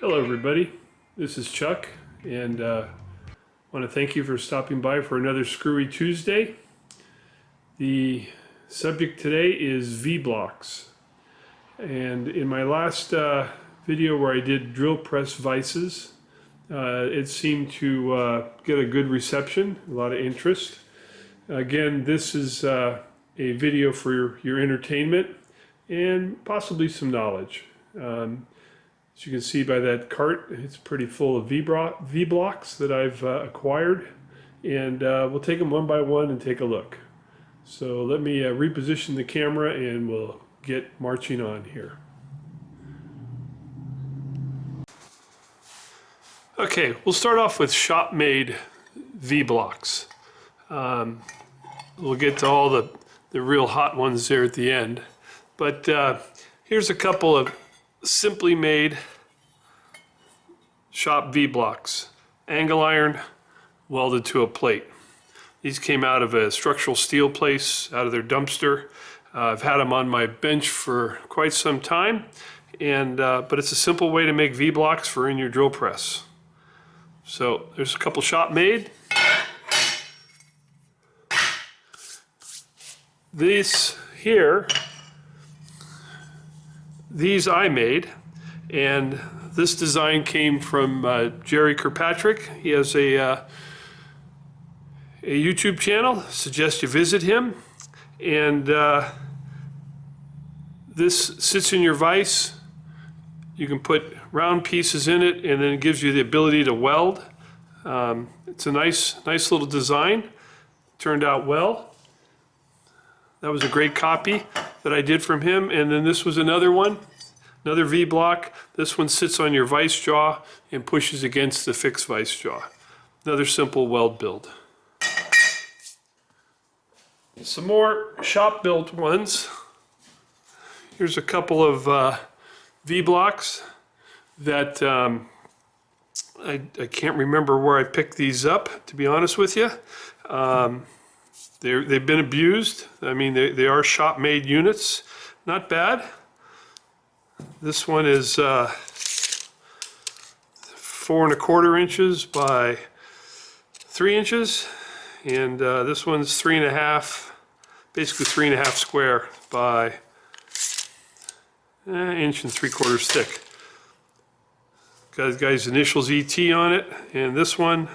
Hello everybody, this is Chuck, and want to thank you for stopping by for another Screwy Tuesday. The subject today is V-blocks, and in my last video where I did drill press vices, it seemed to get a good reception, a lot of interest. Again, this is a video for your entertainment and possibly some knowledge. As you can see by that cart, it's pretty full of V-blocks that I've acquired, and we'll take them one by one and take a look. So let me reposition the camera and we'll get marching on here. Okay, we'll start off with shop-made V-blocks. We'll get to all the real hot ones there at the end. But here's a couple of simply made shop V-blocks. Angle iron welded to a plate. These came out of a structural steel place, out of their dumpster. I've had them on my bench for quite some time, and but it's a simple way to make V-blocks for in your drill press. So there's a couple shop made. These here, these I made, and this design came from Jerry Kirkpatrick. He has a YouTube channel. Suggest you visit him. And this sits in your vise. You can put round pieces in it, and then it gives you the ability to weld. It's a nice little design. Turned out well. That was a great copy that I did from him. And then this was another one, another V-block. This one sits on your vise jaw and pushes against the fixed vise jaw. Another simple weld build. Some more shop-built ones. Here's a couple of V-blocks that I can't remember where I picked these up, to be honest with you. They've been abused. I mean, they are shop-made units. Not bad. This one is 4 1/4 inches by 3 inches, and this one's 3 1/2, basically 3 1/2 square by 1 3/4 inches thick. Got the guy's initials ET on it, and this one,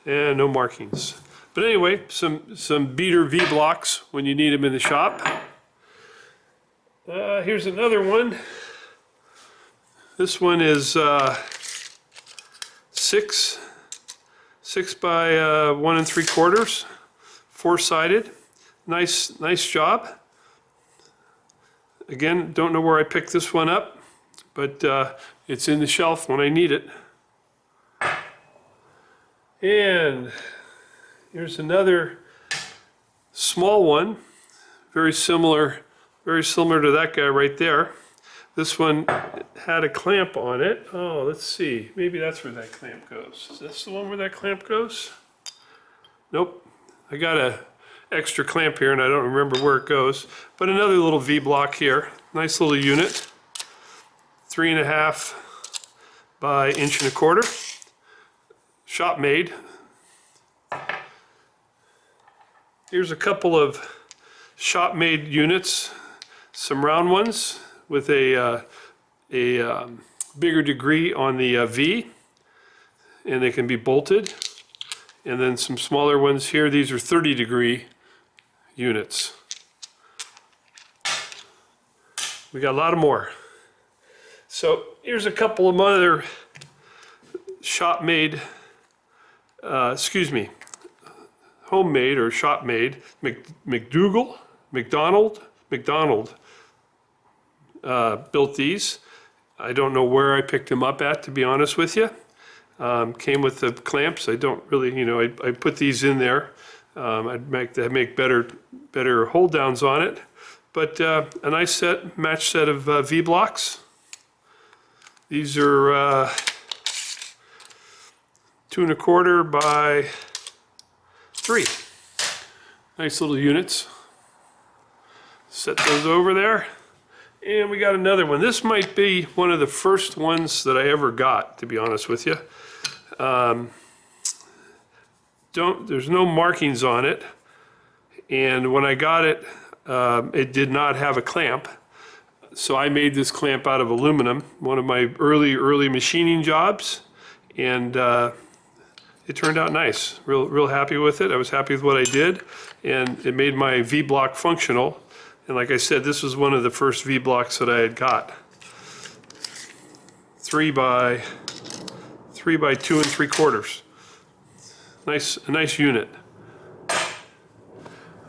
and no markings. But anyway, some beater V-blocks when you need them in the shop. Here's another one. This one is 6 by 1 3/4, 4-sided. Nice job. Again, don't know where I picked this one up, but it's in the shelf when I need it. And here's another small one, very similar to that guy right there. This one had a clamp on it. Oh, let's see. Maybe that's where that clamp goes. Is this the one where that clamp goes? Nope. I got an extra clamp here and I don't remember where it goes. But another little V-block here. Nice little unit. 3 1/2 by 1 1/4 inches. Shop made. Here's a couple of shop-made units, some round ones with a bigger degree on the V, and they can be bolted. And then some smaller ones here. These are 30-degree units. We got a lot of more. So here's a couple of other shop-made, homemade or shop-made. McDonald built these. I don't know where I picked them up at, to be honest with you. Came with the clamps. I don't really, I put these in there. I'd make better hold downs on it. But a nice match set of V-blocks. These are 2 1/4 by 3. Nice little units. Set those over there. And we got another one. This might be one of the first ones that I ever got, to be honest with you. There's no markings on it. And when I got it, it did not have a clamp. So I made this clamp out of aluminum, one of my early machining jobs. And it turned out nice. Real happy with it. I was happy with what I did. And it made my V-block functional. And like I said, this was one of the first V-blocks that I had got. 3 by 2 3/4. A nice unit.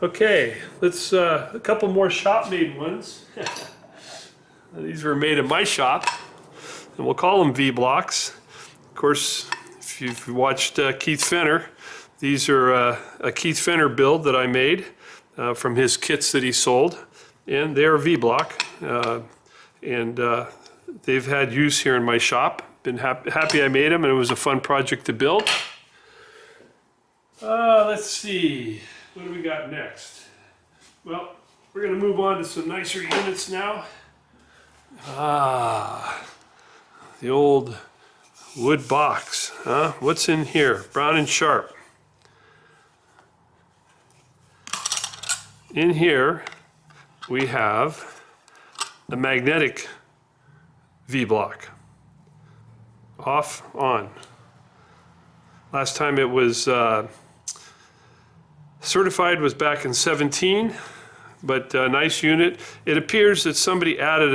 Okay, let's a couple more shop-made ones. These were made in my shop, and we'll call them V-blocks. Of course, if you've watched Keith Fenner, these are a Keith Fenner build that I made from his kits that he sold, and they are V-block, and they've had use here in my shop. Been happy I made them, and it was a fun project to build. Let's see, what do we got next? Well, we're going to move on to some nicer units now. The old wood box, huh? What's in here? Brown and Sharp. In here, we have a magnetic V-block. Off, on. Last time it was certified was back in 17, but nice unit. It appears that somebody added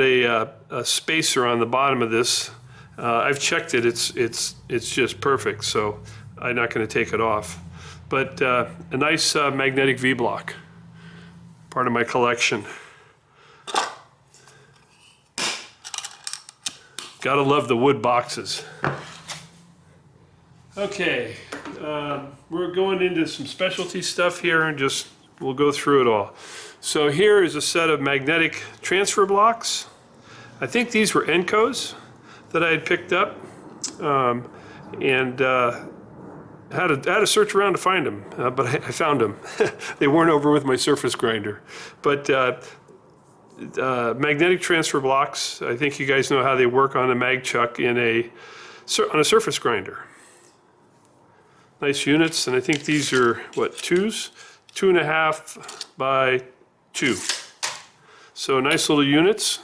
a spacer on the bottom of this. I've checked it, it's just perfect, so I'm not going to take it off. But a nice magnetic V-block, part of my collection. Gotta love the wood boxes. Okay, we're going into some specialty stuff here, and we'll go through it all. So here is a set of magnetic transfer blocks. I think these were Encos that I had picked up, and had to search around to find them, but I found them. They weren't over with my surface grinder. But magnetic transfer blocks, I think you guys know how they work on a mag chuck on a surface grinder. Nice units, and I think these are, what, 2s? 2.5 by 2. So nice little units.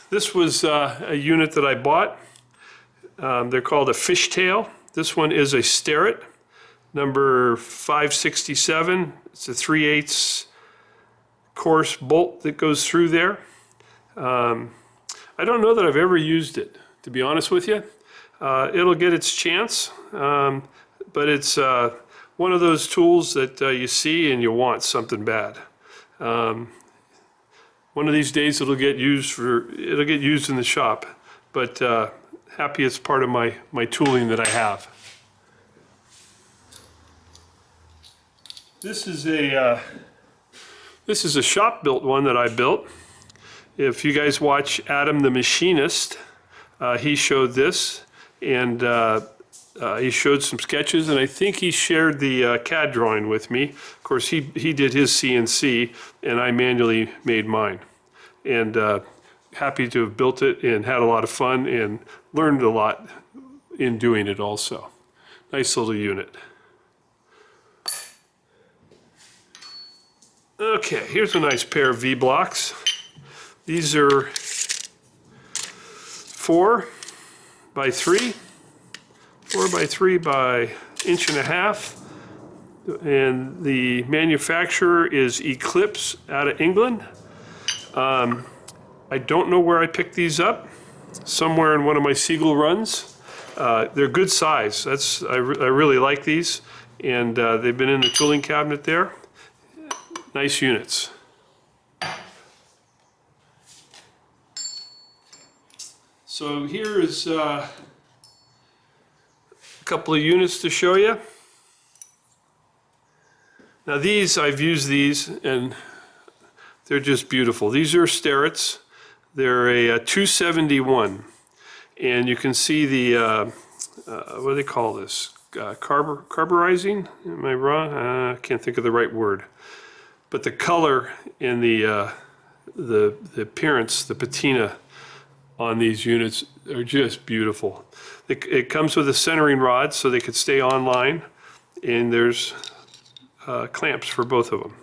This was a unit that I bought. They're called a fishtail. This one is a Starrett, number 567. It's a 3/8 course bolt that goes through there. I don't know that I've ever used it, to be honest with you. It'll get its chance, but it's one of those tools that you see and you want something bad. One of these days it'll get used in the shop, but happy it's part of my tooling that I have. This is a shop built one that I built. If you guys watch Adam the Machinist, he showed this, and he showed some sketches, and I think he shared the CAD drawing with me. Of course, he did his CNC, and I manually made mine. And happy to have built it and had a lot of fun and learned a lot in doing it also. Nice little unit. Okay, here's a nice pair of V-blocks. These are 4 by 3 by 1.5 inches, and the manufacturer is Eclipse out of England. I don't know where I picked these up, somewhere in one of my Siegel runs. They're good size. I really like these, and they've been in the tooling cabinet there. Nice units. So here is a couple of units to show you. Now these, I've used these, and they're just beautiful. These are Starretts. They're a 271, and you can see the what do they call this? carburizing. Am I wrong? I can't think of the right word. But the color and the appearance, the patina on these units are just beautiful. It comes with a centering rod so they could stay online, and there's clamps for both of them.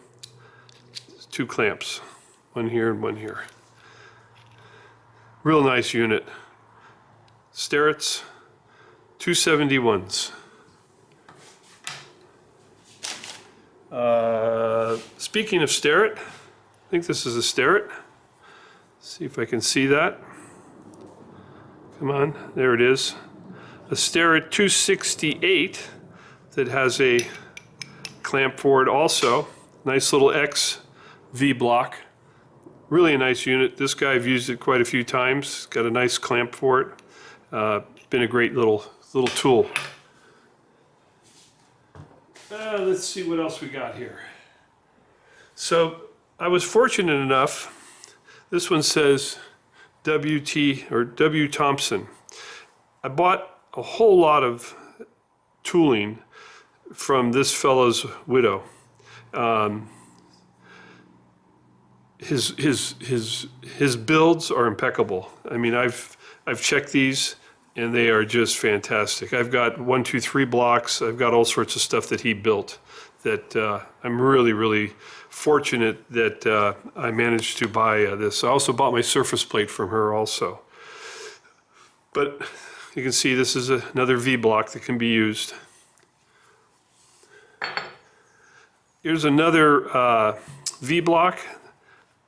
2 clamps, one here and one here. Real nice unit. Starrett's 271s. Speaking of Starrett, I think this is a Starrett. See if I can see that. Come on, there it is. A Starrett 268 that has a clamp for it also. Nice little X V-block. Really a nice unit. This guy, I've used it quite a few times. Got a nice clamp for it. Been a great little tool. Let's see what else we got here. So I was fortunate enough, this one says WT or W Thompson. I bought a whole lot of tooling from this fellow's widow. His builds are impeccable. I mean, I've checked these and they are just fantastic. I've got 1, 2, 3 blocks. I've got all sorts of stuff that he built that I'm really fortunate that I managed to buy this. I also bought my surface plate from her also. But you can see this is another V-block that can be used. Here's another V-block.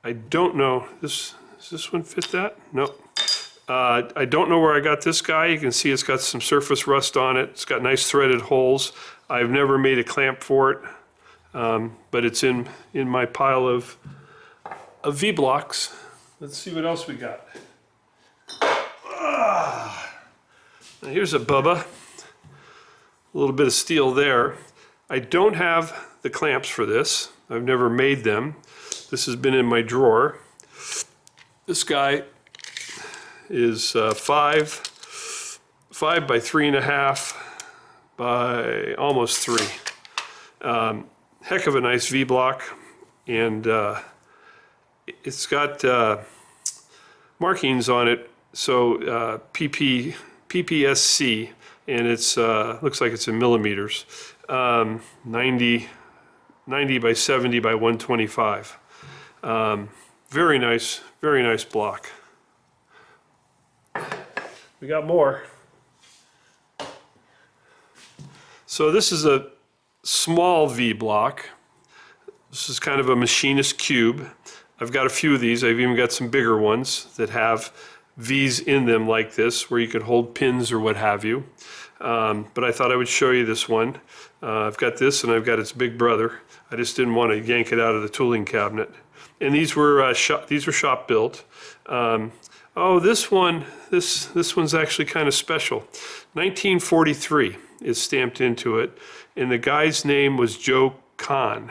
I don't know, does this one fit that? No. I don't know where I got this guy. You can see it's got some surface rust on it. It's got nice threaded holes. I've never made a clamp for it, but it's in my pile of V-blocks. Let's see what else we got. Now here's a Bubba. A little bit of steel there. I don't have the clamps for this. I've never made them. This has been in my drawer. This guy is 5 by 3.5 by almost 3. Heck of a nice V-block, and it's got markings on it. So PPSC, and it's looks like it's in millimeters. 90 by 70 by 125. Very nice block. We got more. So this is a small V block. This is kind of a machinist cube. I've got a few of these. I've even got some bigger ones that have V's in them like this, where you could hold pins or what have you. But I thought I would show you this one. I've got this and I've got its big brother. I just didn't want to yank it out of the tooling cabinet. And these were shop built. Oh, this one's actually kind of special. 1943 is stamped into it, and the guy's name was Joe Kahn.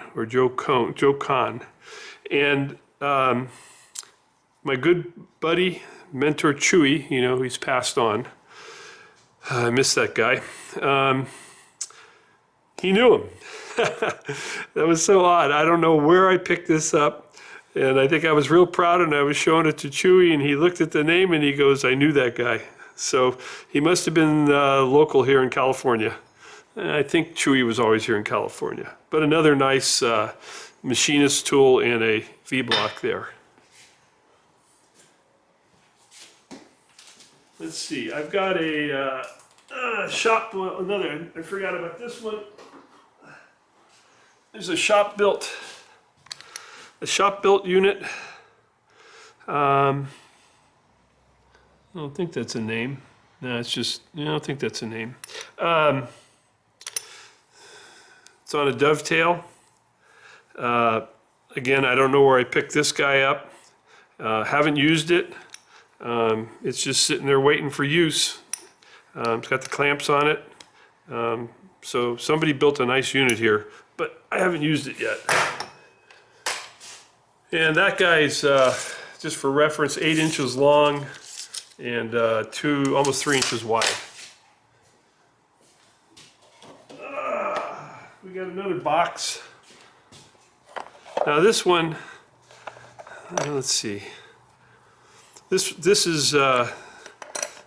And my good buddy, mentor Chewy, you know, he's passed on. I miss that guy. He knew him. That was so odd. I don't know where I picked this up. And I think I was real proud, and I was showing it to Chewy, and he looked at the name and he goes, I knew that guy. So he must have been local here in California. And I think Chewy was always here in California. But another nice machinist tool and a V-block there. Let's see, I've got a shop, I forgot about this one. There's a shop built unit. I don't think that's a name. No, it's just, I don't think that's a name. It's on a dovetail. Again, I don't know where I picked this guy up. Haven't used it. It's just sitting there waiting for use. It's got the clamps on it. So somebody built a nice unit here, but I haven't used it yet. And that guy's, just for reference, 8 inches long and almost 3 inches wide. we got another box. Now this one, let's see. This is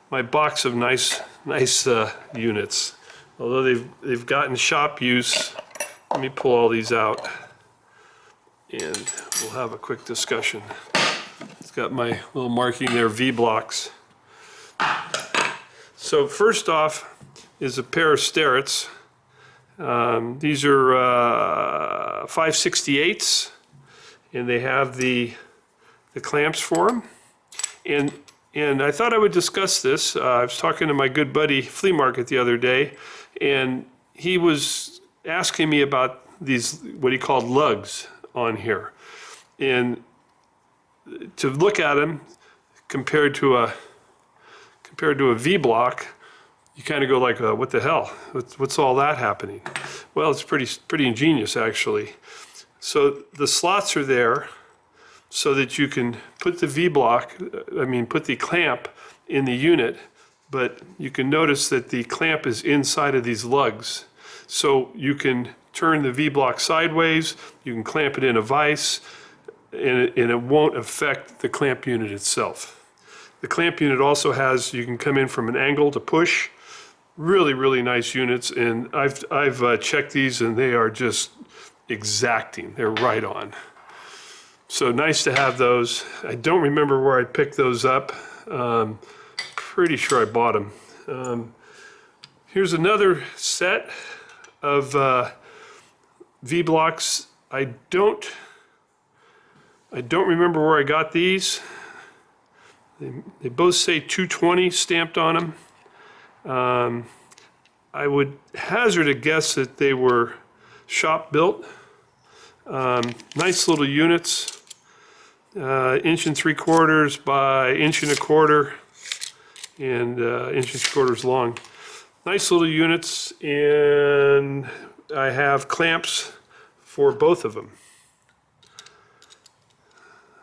my box of nice units. Although they've gotten shop use. Let me pull all these out, and we'll have a quick discussion. It's got my little marking there, V blocks. So first off is a pair of Sterrets. These are 5/68, and they have the clamps for them. And I thought I would discuss this. I was talking to my good buddy Flea Market the other day, and he was asking me about these, what he called lugs on here. And to look at them compared to a V block, you kind of go like, what the hell? What's all that happening? Well, it's pretty ingenious actually. So the slots are there so that you can put the V block, put the clamp in the unit, but you can notice that the clamp is inside of these lugs. So you can turn the V block sideways, you can clamp it in a vise, and it won't affect the clamp unit itself. The clamp unit also has, you can come in from an angle to push. Really nice units, and I've checked these and they are just exacting. They're right on. So nice to have those. I don't remember where I picked those up. Pretty sure I bought them. Here's another set of V blocks. I don't remember where I got these. They both say 220 stamped on them. I would hazard a guess that they were shop built. Nice little units, 1 3/4 by 1 1/4 and 1 3/4 long. Nice little units, and I have clamps for both of them.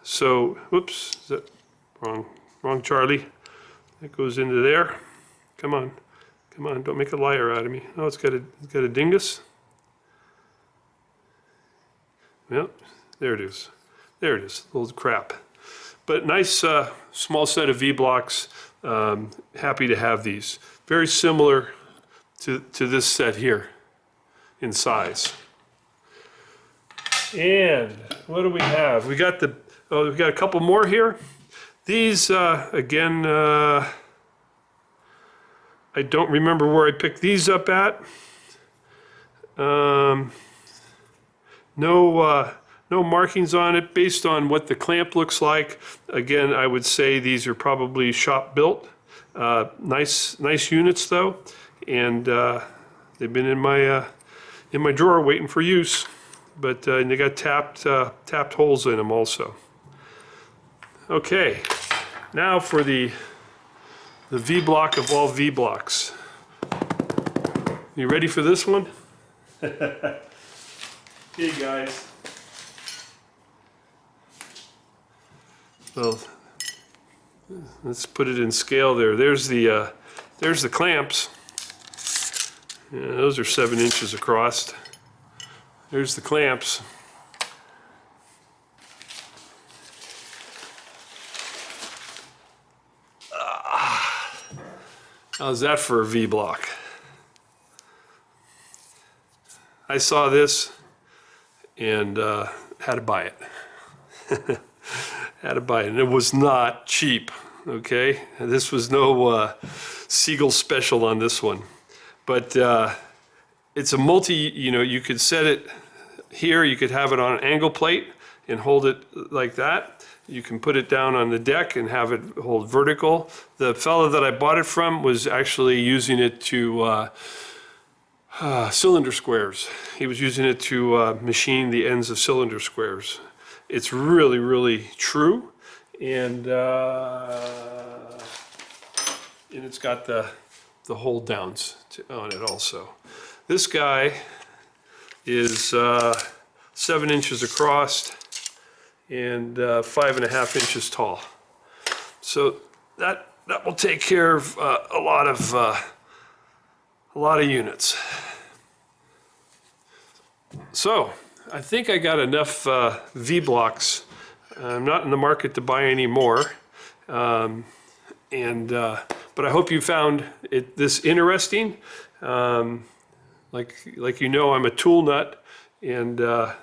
So, whoops, is that wrong Charlie? That goes into there. Come on, don't make a liar out of me. Oh, it's got a dingus. Yep, there it is. There it is, little crap. But nice small set of V blocks. Happy to have these. Very similar to this set here in size. And what do we have? We got we've got a couple more here. These again, I don't remember where I picked these up at. No markings on it based on what the clamp looks like. Again, I would say these are probably shop built. Nice units though, and they've been in my drawer waiting for use. But they got tapped holes in them also. Okay, now for the V block of all V blocks. You ready for this one? Hey guys. Well, let's put it in scale there. There's the clamps. Yeah, those are 7 inches across. There's the clamps. How's that for a V block? I saw this and had to buy it. Had to buy it, and it was not cheap. Okay, this was no Siegel special on this one, but it's a multi. You could set it here. You could have it on an angle plate and hold it like that. You can put it down on the deck and have it hold vertical. The fellow that I bought it from was actually using it to cylinder squares. He was using it to machine the ends of cylinder squares. It's really true, and it's got the hold downs on it also. This guy is 7 inches across and 5.5 inches tall. So that will take care of a lot of units. So I think I got enough V-blocks. I'm not in the market to buy any more, but I hope you found this interesting. Like you know, I'm a tool nut, and I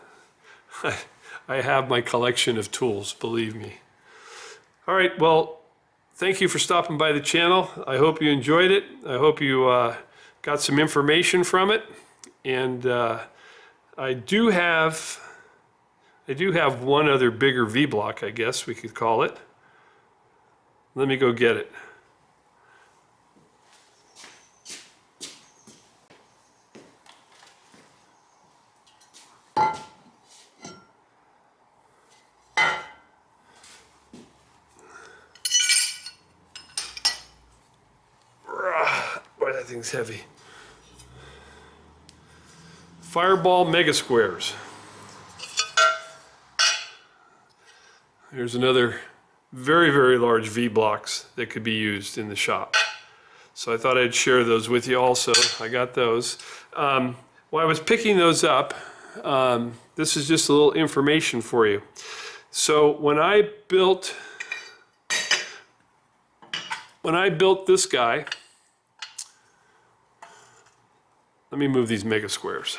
have my collection of tools, believe me. All right, well, thank you for stopping by the channel. I hope you enjoyed it. I hope you got some information from it, and I do have one other bigger V-block, I guess we could call it. Let me go get it. Boy, that thing's heavy. Fireball Mega Squares. Here's another very, very large V-blocks that could be used in the shop. So I thought I'd share those with you also. I got those. While I was picking those up, this is just a little information for you. So when I built this guy, let me move these mega squares.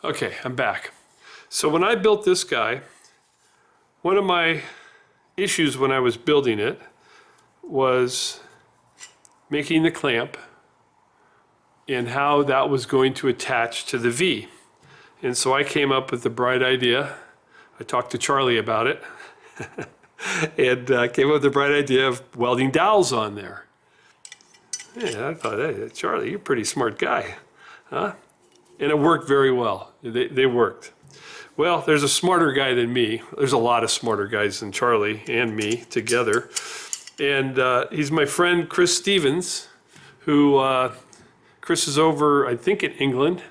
Okay, I'm back. So when I built this guy, one of my issues when I was building it was making the clamp and how that was going to attach to the V. And so I came up with the bright idea. I talked to Charlie about it and came up with the bright idea of welding dowels on there. Yeah, I thought, hey, Charlie, you're a pretty smart guy, huh? And it worked very well. They worked. Well, there's a smarter guy than me. There's a lot of smarter guys than Charlie and me together. And he's my friend Chris Stevens, who Chris is over, I think, in England.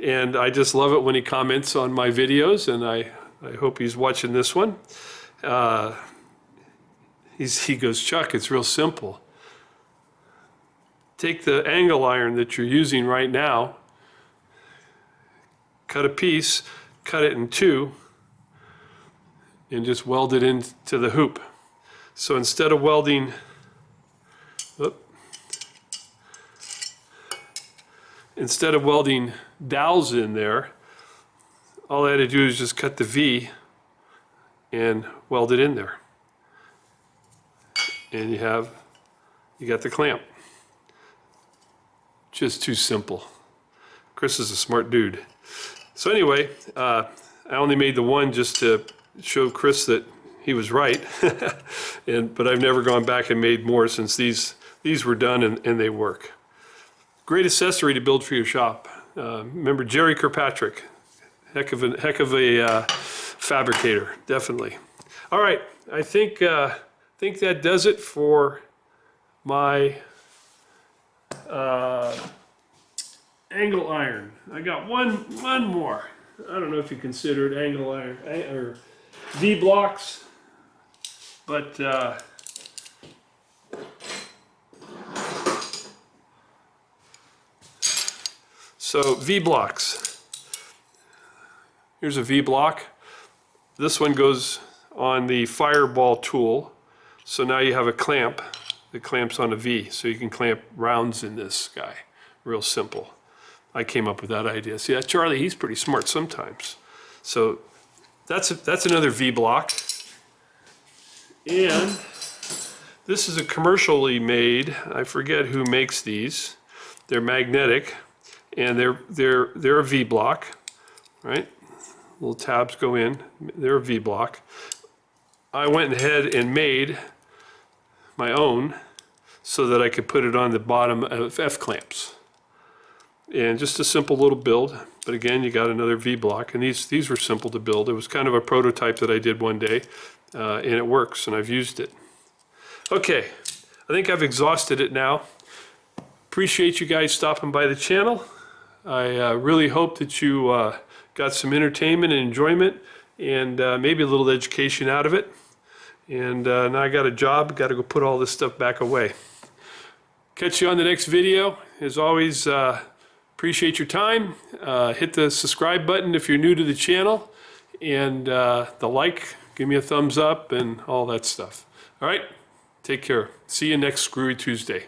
And I just love it when he comments on my videos, and I hope he's watching this one. He goes, Chuck, it's real simple. Take the angle iron that you're using right now, cut a piece, cut it in two, and just weld it into the hoop. So instead of welding, dowels in there, all I had to do is just cut the V and weld it in there. And you got the clamp. Just too simple. Chris is a smart dude. So anyway, I only made the one just to show Chris that he was right. But I've never gone back and made more since these were done and they work. Great accessory to build for your shop. Remember Jerry Kirkpatrick, heck of a fabricator, definitely. All right, I think that does it for my angle iron. I got one more. I don't know if you consider it angle iron or V-blocks, but so V-blocks. Here's a V-block. This one goes on the fireball tool. So now you have a clamp that clamps on a V. So you can clamp rounds in this guy. Real simple. I came up with that idea. See, Charlie, he's pretty smart sometimes. So that's another V-block. And this is a commercially made, I forget who makes these. They're magnetic. And they're a V-block, right? Little tabs go in. They're a V-block. I went ahead and made my own so that I could put it on the bottom of F-clamps. And just a simple little build. But again, you got another V-block. And these were simple to build. It was kind of a prototype that I did one day. And it works, and I've used it. Okay, I think I've exhausted it now. Appreciate you guys stopping by the channel. I really hope that you got some entertainment and enjoyment and maybe a little education out of it. And now I got a job, got to go put all this stuff back away. Catch you on the next video. As always, appreciate your time. Hit the subscribe button if you're new to the channel, and the like, give me a thumbs up and all that stuff. All right, take care. See you next Screwy Tuesday.